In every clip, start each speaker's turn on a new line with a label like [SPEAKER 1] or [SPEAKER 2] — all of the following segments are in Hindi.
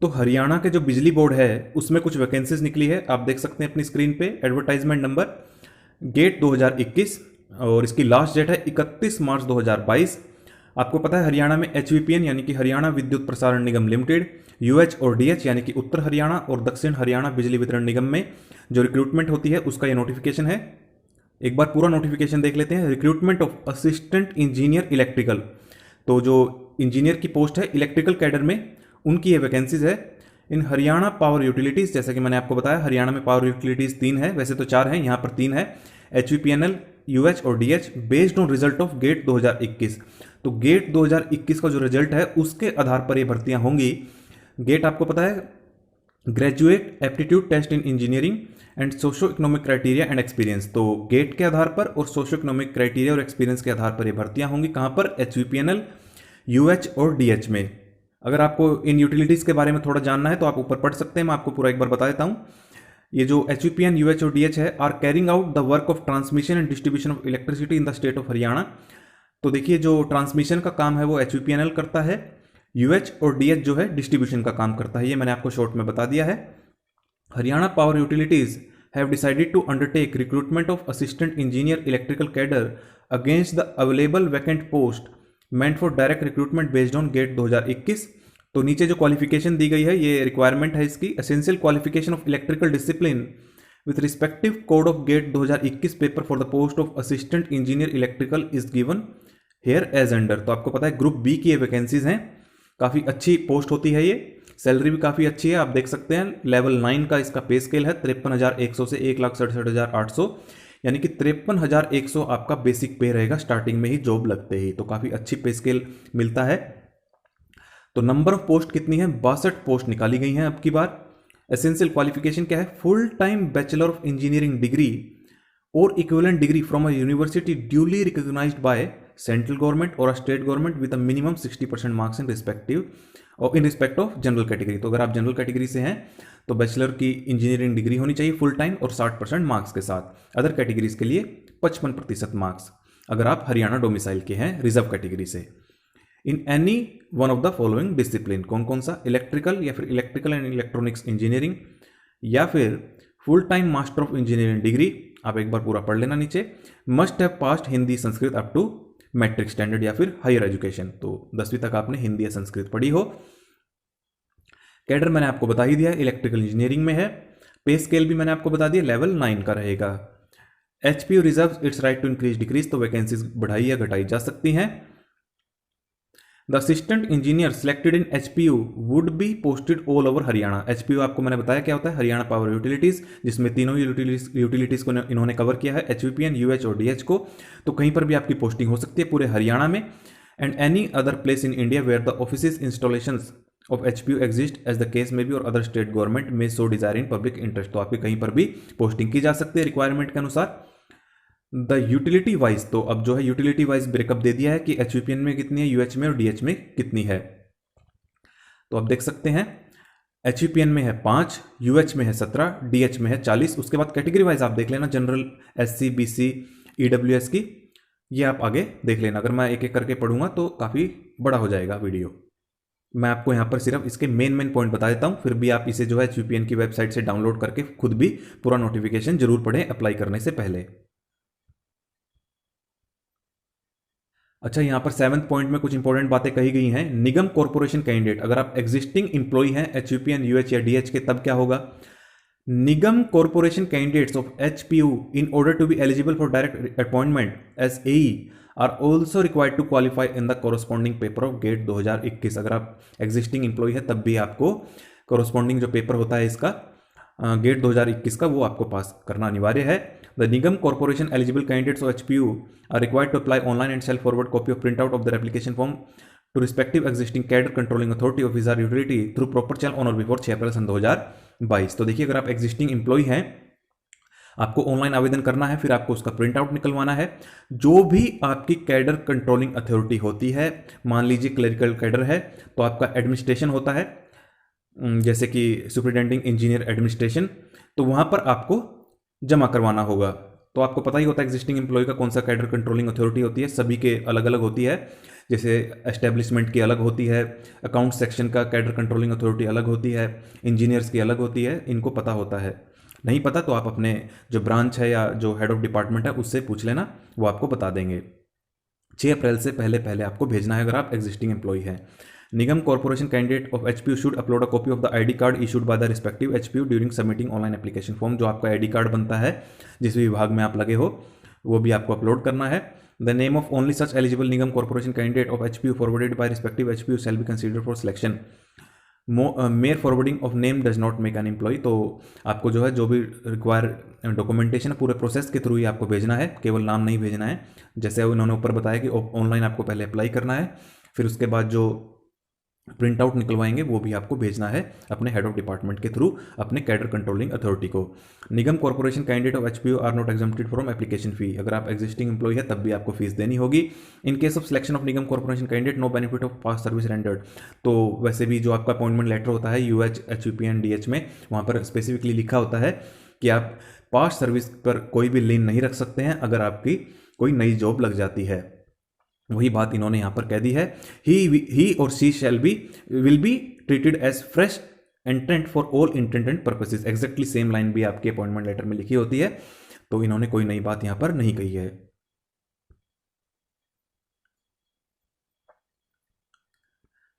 [SPEAKER 1] तो हरियाणा के जो बिजली बोर्ड है उसमें कुछ वैकेंसीज निकली है, आप देख सकते हैं अपनी स्क्रीन पे। एडवर्टाइजमेंट नंबर गेट 2021 और इसकी लास्ट डेट है 31 मार्च 2022। आपको पता है हरियाणा में एचवीपीएन यानी कि हरियाणा विद्युत प्रसारण निगम लिमिटेड, यूएच और डीएच यानी कि उत्तर हरियाणा और दक्षिण हरियाणा बिजली वितरण निगम में जो रिक्रूटमेंट होती है उसका ये नोटिफिकेशन है। एक बार पूरा नोटिफिकेशन देख लेते हैं। Recruitment of assistant engineer electrical, तो जो इंजीनियर की पोस्ट है इलेक्ट्रिकल कैडर में उनकी ये वैकेंसीज है। इन हरियाणा पावर यूटिलिटीज, जैसा कि मैंने आपको बताया हरियाणा में पावर यूटिलिटीज 3 है, वैसे तो 4 हैं, यहाँ पर 3 है, एचवीपीएनएल, यूएच और DH, based on result of GATE 2021। तो गेट 2021 का जो रिजल्ट है उसके आधार पर ये भर्तियां होंगी। गेट आपको पता है graduate aptitude test in engineering and socio economic criteria and experience. तो गेट के आधार पर और सोशो इकोनॉमिक क्राइटेरिया और एक्सपीरियंस के आधार पर ये भर्तियां होंगी। कहां पर? एचवीपीएनएल, यूएच और डीएच में। अगर आपको इन यूटिलिटीज के बारे में थोड़ा जानना है तो आप ऊपर पढ़ सकते हैं, मैं आपको पूरा एक बार बता देता हूं। ये जो एचवीपीएन, यूएच और डीएच है are carrying out the work of transmission and distribution of electricity in the state of Haryana. तो देखिए जो ट्रांसमिशन का काम है वो एचवीपीएनएल करता है, यूएच और डीएच जो है डिस्ट्रीब्यूशन का काम करता है। ये मैंने आपको शॉर्ट में बता दिया है। Haryana power utilities have decided to undertake recruitment of assistant engineer electrical cadre against the available vacant post meant for direct recruitment based on GATE 2021। तो नीचे जो क्वालिफिकेशन दी गई है ये रिक्वायरमेंट है इसकी। Essential qualification of electrical discipline with respective code of GATE 2021 paper for the post of assistant engineer electrical is given here as under. तो आपको पता है ग्रुप बी की ये वैकेंसीज हैं, काफ़ी अच्छी पोस्ट होती है ये, सैलरी भी काफ़ी अच्छी है। आप देख सकते हैं लेवल 9 का इसका पे स्केल है 53,100 से 1,67,800, यानी कि 53,100 आपका बेसिक पे रहेगा स्टार्टिंग में ही जॉब लगते ही। तो काफ़ी अच्छी पे स्केल मिलता है। तो नंबर ऑफ पोस्ट कितनी है? 62 पोस्ट निकाली गई हैं अब की बार। एसेंशियल क्वालिफिकेशन क्या है? Full time bachelor of engineering degree और equivalent degree from a university duly recognised by central government और state government with a minimum 60% marks in respect of general category. तो अगर आप जनरल कैटेगरी से हैं तो बैचलर की इंजीनियरिंग डिग्री होनी चाहिए फुल टाइम और 60% मार्क्स के साथ। अदर कैटेगरीज के लिए 55% मार्क्स अगर आप हरियाणा डोमिसाइल के हैं रिजर्व कैटेगरी से। In any one of the following discipline, कौन कौन सा? इलेक्ट्रिकल या फिर इलेक्ट्रिकल एंड इलेक्ट्रॉनिक्स इंजीनियरिंग या फिर full time master of engineering degree. आप एक बार पूरा पढ़ लेना नीचे। Must have passed Hindi Sanskrit up to matric standard या फिर हायर एजुकेशन। तो 10वीं तक आपने हिंदी या संस्कृत पढ़ी हो। कैडर मैंने आपको बता ही दिया इलेक्ट्रिकल इंजीनियरिंग में है। पे स्केल भी मैंने आपको बता दिया लेवल 9 का रहेगा। HPU reserve its right to increase decrease, तो वैकेंसीज बढ़ाई या घटाई जा सकती हैं। The assistant engineer selected in HPU would be posted all over Haryana. HPU आपको मैंने बताया क्या होता है, हरियाणा पावर यूटिलिटीज, जिसमें तीनों यूटिलिटीज को इन्होंने कवर किया है, एचवीपीएन, यूएच और डीएच को। तो कहीं पर भी आपकी पोस्टिंग हो सकती है पूरे हरियाणा में। And any other place in India where the office installations of HPU exist as the case may be or other state government may so desire in public interest. तो आपकी कहीं पर भी पोस्टिंग की जा सकती है रिक्वायरमेंट के अनुसार। द यूटिलिटी वाइज, तो अब जो है यूटिलिटी वाइज ब्रेकअप दे दिया है कि एचवीपीएन में कितनी है, यूएच में और डीएच में कितनी है। तो आप देख सकते हैं एचवीपीएन में है 5, यूएच में है 17, डीएच में है 40। उसके बाद कैटेगरी वाइज आप देख लेना, जनरल, एससी, बीसी, ईडब्ल्यूएस की, ये आप आगे देख लेना। अगर मैं एक एक करके पढ़ूंगा तो काफ़ी बड़ा हो जाएगा वीडियो। मैं आपको यहाँ पर सिर्फ इसके मेन पॉइंट बता देता हूँ, फिर भी आप इसे जो है एचवीपीएन की वेबसाइट से डाउनलोड करके खुद भी पूरा नोटिफिकेशन जरूर पढ़ें अप्लाई करने से पहले। अच्छा, यहाँ पर 7th पॉइंट में कुछ इंपॉर्टेंट बातें कही गई हैं। निगम कॉर्पोरेशन कैंडिडेट, अगर आप एग्जिस्टिंग इंप्लॉय हैं एचयूपीएन, यूएच या डीएच के, तब क्या होगा? Nigam corporation candidates of HPU in order to be eligible for direct appointment as AE are also required to qualify in the corresponding paper of GATE 2021। अगर आप एग्जिस्टिंग इंप्लॉय है तब भी आपको कॉरस्पॉन्डिंग जो पेपर होता है इसका गेट 2021 का, वो आपको पास करना अनिवार्य है। The Nigam corporation eligible candidates of HPU are required to apply online and self forward copy of print out of the application form to respective existing cadre controlling authority of his utility through proper channel on or before 6 April सन 2022। तो देखिए, अगर आप एग्जिस्टिंग इंप्लॉय हैं, आपको ऑनलाइन आवेदन करना है, फिर आपको उसका प्रिंट आउट निकलवाना है। जो भी आपकी कैडर कंट्रोलिंग अथॉरिटी होती है, मान लीजिए क्लरिकल कैडर है तो आपका एडमिनिस्ट्रेशन होता है, जैसे कि सुपरिटेंडिंग इंजीनियर एडमिनिस्ट्रेशन, तो वहां पर आपको जमा करवाना होगा। तो आपको पता ही होता है एग्जिस्टिंग एम्प्लॉय का कौन सा कैडर कंट्रोलिंग अथॉरिटी होती है, सभी के अलग अलग होती है। जैसे एस्टेब्लिशमेंट की अलग होती है, अकाउंट सेक्शन का कैडर कंट्रोलिंग अथॉरिटी अलग होती है, इंजीनियर्स की अलग होती है, इनको पता होता है। नहीं पता तो आप अपने जो ब्रांच है या जो हेड ऑफ डिपार्टमेंट है उससे पूछ लेना, वो आपको बता देंगे। 6 अप्रैल से पहले पहले आपको भेजना है अगर आप एग्जिस्टिंग एम्प्लॉय हैं। Nigam corporation candidate of HPU should upload a copy of the ID card issued by the respective HPU during submitting online application form. जो आपका आईडी कार्ड बनता है जिस भी विभाग में आप लगे हो वो भी आपको अपलोड करना है। The name of only such eligible Nigam corporation candidate of HPU forwarded by respective HPU shall be considered for selection. Mere forwarding of name does not make an employ. तो आपको जो है जो भी रिक्वायर डॉक्यूमेंटेशन है पूरे प्रोसेस के थ्रू ही आपको भेजना है, केवल नाम नहीं भेजना है। जैसे उन्होंने ऊपर बताया कि ऑनलाइन आपको पहले अप्लाई करना है, फिर उसके बाद जो प्रिंट आउट निकलवाएंगे वो भी आपको भेजना है अपने हेड ऑफ डिपार्टमेंट के थ्रू अपने कैडर कंट्रोलिंग अथॉरिटी को। Nigam corporation candidate of HPU are not exempted from application fee. अगर आप एग्जिस्टिंग एम्प्लॉय है तब भी आपको फीस देनी होगी। In case of selection of Nigam corporation candidate no benefit of past service rendered. तो वैसे भी जो आपका अपॉइंटमेंट लेटर होता है यूएच एचयूपी एंड डीएच में, वहाँ पर स्पेसिफिकली लिखा होता है कि आप पास्ट सर्विस पर कोई भी लेन नहीं रख सकते हैं अगर आपकी कोई नई जॉब लग जाती है। वही बात इन्होंने यहां पर कह दी है, he or she shall be will be treated as fresh entrant for all intent and purposes. Exactly same line भी आपके अपॉइंटमेंट लेटर में लिखी होती है, तो इन्होंने कोई नई बात यहां पर नहीं कही है।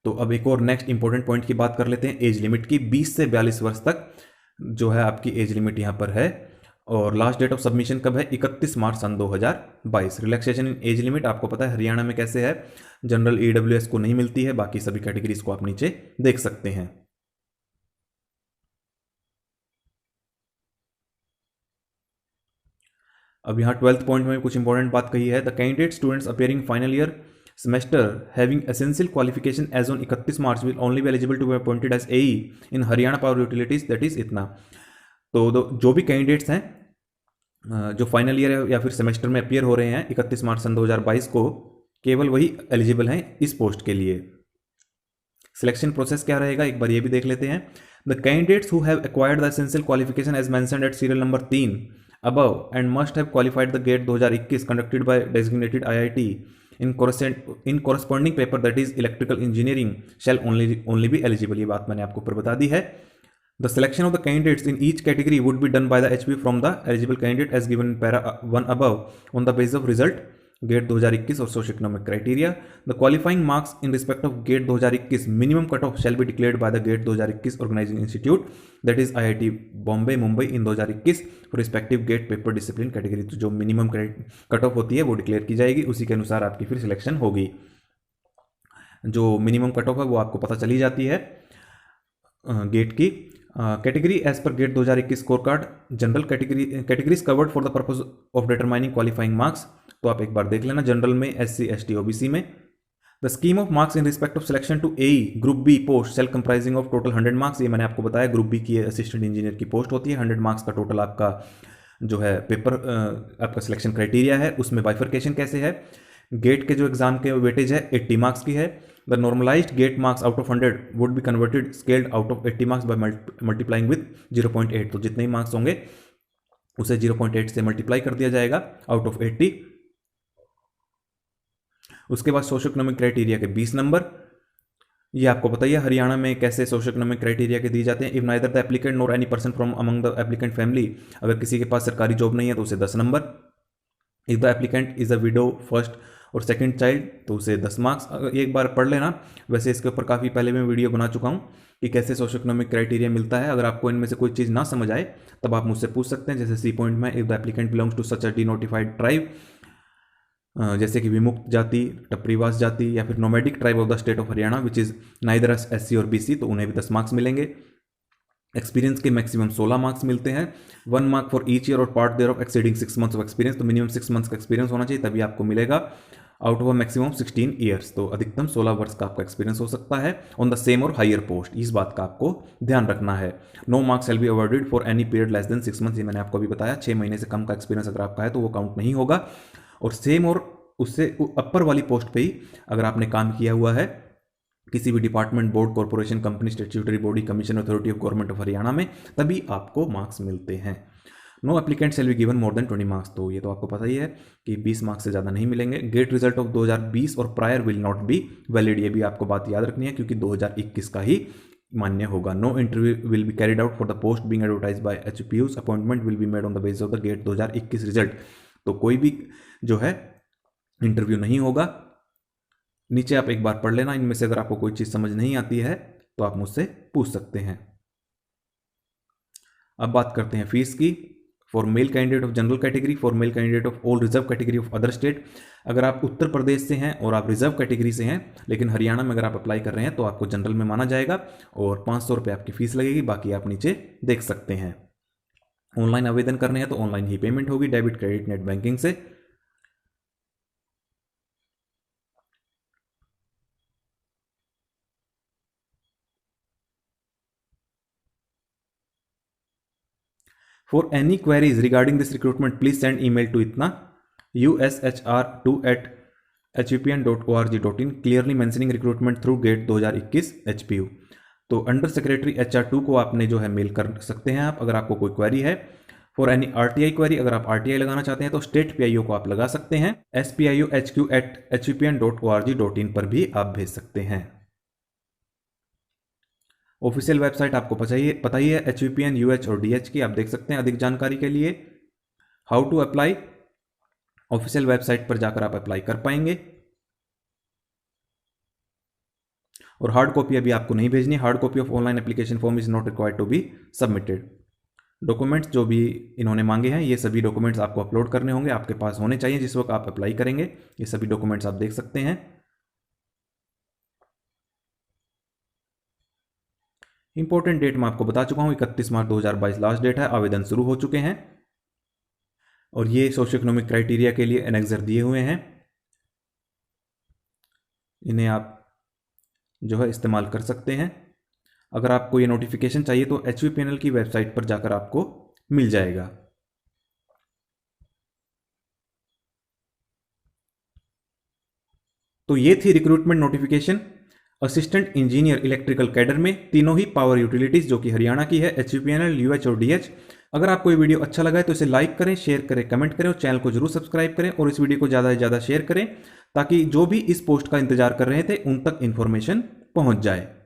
[SPEAKER 1] तो अब एक और नेक्स्ट इंपॉर्टेंट पॉइंट की बात कर लेते हैं, एज लिमिट की। 20 से 42 वर्ष तक जो है आपकी एज लिमिट यहां पर है, और लास्ट डेट ऑफ सबमिशन कब है? 31 मार्च सन 2022। रिलैक्सेशन इन एज लिमिट आपको पता है हरियाणा में कैसे है, जनरल ईडब्ल्यूएस को नहीं मिलती है, बाकी सभी कैटेगरीज को आप नीचे देख सकते हैं। अब यहाँ 12th पॉइंट में कुछ इंपॉर्टेंट बात कही है, the candidate students appearing final year semester having essential qualification as on 31 March will only be eligible to be appointed as AE in Haryana power utilities, that is इतना। तो जो भी कैंडिडेट्स हैं जो फाइनल ईयर या फिर सेमेस्टर में अपियर हो रहे हैं 31 मार्च सन 2022 को, केवल वही एलिजिबल हैं इस पोस्ट के लिए। सिलेक्शन प्रोसेस क्या रहेगा एक बार ये भी देख लेते हैं। The candidates who have acquired the essential qualification as mentioned at serial number 3 above and must have qualified the GATE 2021 conducted by designated IIT in corresponding paper that is electrical engineering shall only be eligible। ये बात मैंने आपको ऊपर बता दी है। The selection of the candidates in each category would be done by the HB from the eligible candidate as given in para 1 above on the basis of result GATE 2021 और socio economic criteria. The qualifying marks in respect of GATE 2021 minimum cut off shall be declared by the GATE 2021 organising institute, that is IIT Bombay Mumbai in 2021 for respective GATE paper discipline category. तो जो मिनिमम कट ऑफ होती है वो डिक्लेयर की जाएगी, उसी के अनुसार आपकी फिर सिलेक्शन होगी। जो मिनिमम कट ऑफ है वो आपको पता चली जाती है गेट की। Category as per GATE 2021 score card, general categories covered for the purpose of determining qualifying marks. तो आप एक बार देख लेना, जनरल में SC ST OBC में। The scheme of marks in respect of selection to AE group B post shall comprising of total 100 marks. ये मैंने आपको बताया ग्रुप बी की असिस्टेंट इंजीनियर की पोस्ट होती है, 100 मार्क्स का टोटल आपका जो है पेपर आपका सिलेक्शन क्राइटेरिया है। उसमें बाइफर्केशन कैसे है, गेट के जो एग्जाम के वेटेज है 80 मार्क्स की है। The normalised GATE marks out of 100 would be converted scaled out of 80 marks by multiplying with 0.8। तो जितने ही मार्क्स होंगे उसे 0.8 से मल्टीप्लाई कर दिया जाएगा आउट ऑफ 80। उसके बाद सोशो इकोनॉमिक क्राइटेरिया के 20 नंबर, ये आपको पता ही है हरियाणा में कैसे सोशो इकोनॉमिक क्राइटेरिया के दिए जाते हैं। If neither the applicant nor any person from among the applicant family, अगर किसी के पास सरकारी जॉब नहीं है तो उसे 10 number. If the applicant is a window first और सेकंड चाइल्ड तो उसे 10 मार्क्स। एक बार पढ़ लेना, वैसे इसके ऊपर काफ़ी पहले मैं वीडियो बना चुका हूँ कि कैसे सोशो इकोनॉमिक क्राइटेरिया मिलता है। अगर आपको इनमें से कोई चीज़ ना समझ आए तब आप मुझसे पूछ सकते हैं। जैसे सी पॉइंट में, if the applicant belongs to such a denotified tribe, जैसे कि विमुक्त जाति, टपरीवास जाति या फिर nomadic tribe of the state of Haryana which is neither SC or BC, तो उन्हें भी 10 मार्क्स मिलेंगे। एक्सपीरियंस के मैक्सिमम 16 मार्क्स मिलते हैं, 1 mark for each year or part thereof exceeding 6 months of experience. तो मिनिमम 6 मंथ्स का एक्सपीरियंस होना चाहिए तभी आपको मिलेगा आउट ऑफ मैक्सिमम 16 ईयर्स। तो अधिकतम 16 वर्ष का आपका एक्सपीरियंस हो सकता है on the same or higher post, इस बात का आपको ध्यान रखना है। No marks shall be awarded for any period less than 6 months. ये मैंने आपको अभी बताया, 6 महीने से कम का एक्सपीरियंस अगर आपका है तो वो काउंट नहीं होगा। और सेम और उससे अपर वाली पोस्ट पे ही अगर आपने काम किया हुआ है किसी भी department, board, corporation, company, statutory body, commission, authority of government of Haryana में, तभी आपको मार्क्स मिलते हैं। No applicant shall be given more than 20 marks, तो ये तो आपको पता ही है कि 20 मार्क्स से ज़्यादा नहीं मिलेंगे। गेट रिजल्ट ऑफ 2020 और prior will not be valid, ये भी आपको बात याद रखनी है क्योंकि 2021 का ही मान्य होगा। No interview will be carried out for the post being advertise by HPUs, appointment will be made on the basis of the gate 2021 result. तो कोई भी जो है इंटरव्यू नहीं होगा। नीचे आप एक बार पढ़ लेना, इनमें से अगर आपको कोई चीज़ समझ नहीं आती है तो आप मुझसे पूछ सकते हैं। अब बात करते हैं फीस की। For male candidate of general category, for male candidate of all reserve category of other state, अगर आप उत्तर प्रदेश से हैं और आप रिजर्व कैटेगरी से हैं लेकिन हरियाणा में अगर आप अप्लाई कर रहे हैं तो आपको जनरल में माना जाएगा और 500 रुपये आपकी फीस लगेगी, बाकी आप नीचे देख सकते हैं। ऑनलाइन आवेदन करने हैं तो ऑनलाइन ही पेमेंट होगी, डेबिट क्रेडिट नेट बैंकिंग से। For any queries regarding this recruitment, please send email to itna ushr2@hupn.org.in clearly mentioning recruitment through GATE 2021 HPU। तो अंडर सेक्रेटरी HR2 को आपने जो है मेल कर सकते हैं आप, अगर आपको कोई क्वेरी है। फॉर एनी RTI क्वेरी, अगर आप RTI लगाना चाहते हैं तो स्टेट PIO को आप लगा सकते हैं, spiohq@hupn.org.in पर भी आप भेज सकते हैं। ऑफिशियल वेबसाइट आपको पता ही है HUPN, UH और DH की, आप देख सकते हैं अधिक जानकारी के लिए। How to apply, official website पर जाकर आप अप्लाई कर पाएंगे। और हार्ड कॉपी अभी आपको नहीं भेजनी, hard copy of online application form is not required to be submitted. Documents जो भी इन्होंने मांगे हैं ये सभी डॉक्यूमेंट्स आपको अपलोड करने होंगे, आपके पास होने चाहिए जिस वक्त आप अप्लाई करेंगे। ये सभी डॉक्यूमेंट्स आप देख सकते हैं। इंपॉर्टेंट डेट मैं आपको बता चुका हूं, 31 मार्च 2022 लास्ट डेट है, आवेदन शुरू हो चुके हैं। और ये सोशियो इकोनॉमिक क्राइटेरिया के लिए एनेक्सर दिए हुए हैं, इन्हें आप जो है इस्तेमाल कर सकते हैं। अगर आपको ये नोटिफिकेशन चाहिए तो HUPNL की वेबसाइट पर जाकर आपको मिल जाएगा। तो ये थी recruitment notification assistant engineer electrical cadre में, तीनों ही पावर यूटिलिटीज जो कि हरियाणा की है, HUPNL, UH और DH। अगर आपको ये वीडियो अच्छा लगा है तो इसे लाइक करें, शेयर करें, कमेंट करें और चैनल को जरूर सब्सक्राइब करें और इस वीडियो को ज़्यादा से ज़्यादा शेयर करें ताकि जो भी इस पोस्ट का इंतजार कर रहे थे उन तक इन्फॉर्मेशन पहुंच जाए।